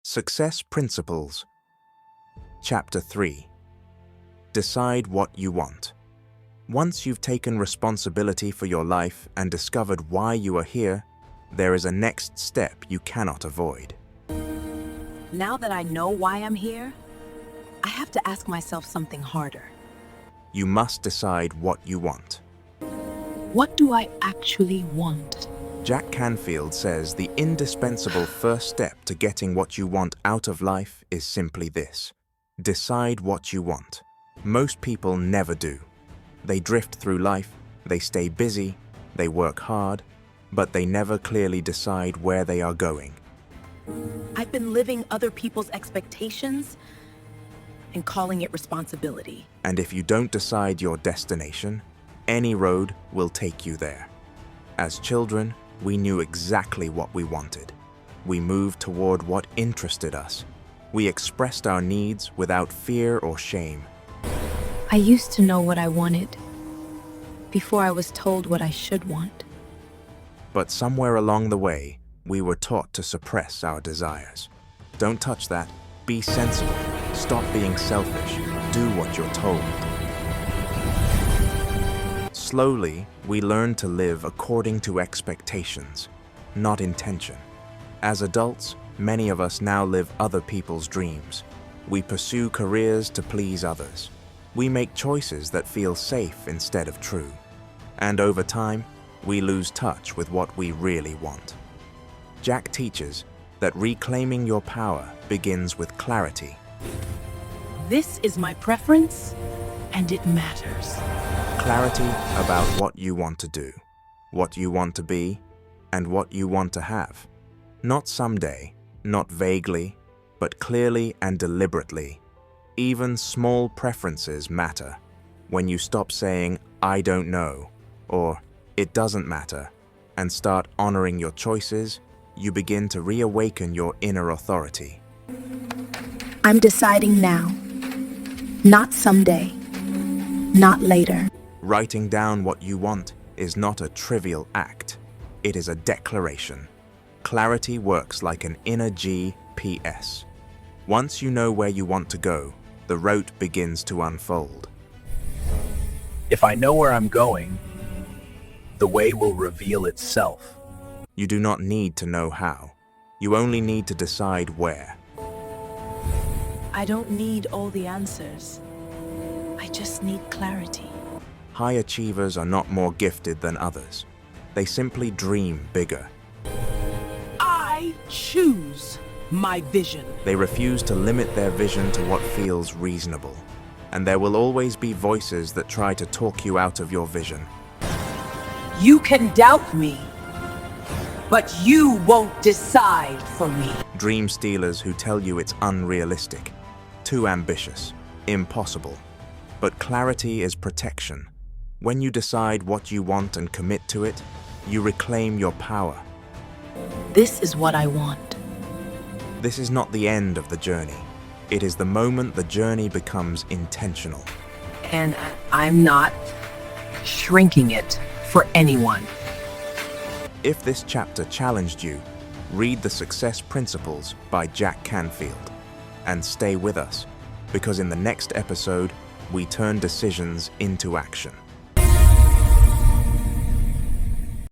Success Principles. Chapter 3. Decide what you want. Once you've taken responsibility for your life and discovered why you are here, there is a next step you cannot avoid. Now that I know why I'm here, I have to ask myself something harder. You must decide what you want. What do I actually want? Jack Canfield says the indispensable first step to getting what you want out of life is simply this: decide what you want. Most people never do. They drift through life, they stay busy, they work hard, but they never clearly decide where they are going. I've been living other people's expectations and calling it responsibility. And if you don't decide your destination, any road will take you there. As children, we knew exactly what we wanted. We moved toward what interested us. We expressed our needs without fear or shame. I used to know what I wanted before I was told what I should want. But somewhere along the way, we were taught to suppress our desires. Don't touch that. Be sensible. Stop being selfish. Do what you're told. Slowly, we learn to live according to expectations, not intention. As adults, many of us now live other people's dreams. We pursue careers to please others. We make choices that feel safe instead of true. And over time, we lose touch with what we really want. Jack teaches that reclaiming your power begins with clarity. This is my preference, and it matters. Clarity about what you want to do, what you want to be, and what you want to have. Not someday, not vaguely, but clearly and deliberately. Even small preferences matter. When you stop saying, "I don't know," or "it doesn't matter," and start honoring your choices, you begin to reawaken your inner authority. I'm deciding now, not someday, not later. Writing down what you want is not a trivial act. It is a declaration. Clarity works like an inner GPS. Once you know where you want to go, the route begins to unfold. If I know where I'm going, the way will reveal itself. You do not need to know how. You only need to decide where. I don't need all the answers. I just need clarity. High achievers are not more gifted than others. They simply dream bigger. I choose my vision. They refuse to limit their vision to what feels reasonable. And there will always be voices that try to talk you out of your vision. You can doubt me, but you won't decide for me. Dream stealers who tell you it's unrealistic, too ambitious, impossible. But clarity is protection. When you decide what you want and commit to it, you reclaim your power. This is what I want. This is not the end of the journey. It is the moment the journey becomes intentional. And I'm not shrinking it for anyone. If this chapter challenged you, read The Success Principles by Jack Canfield. And stay with us, because in the next episode, we turn decisions into action.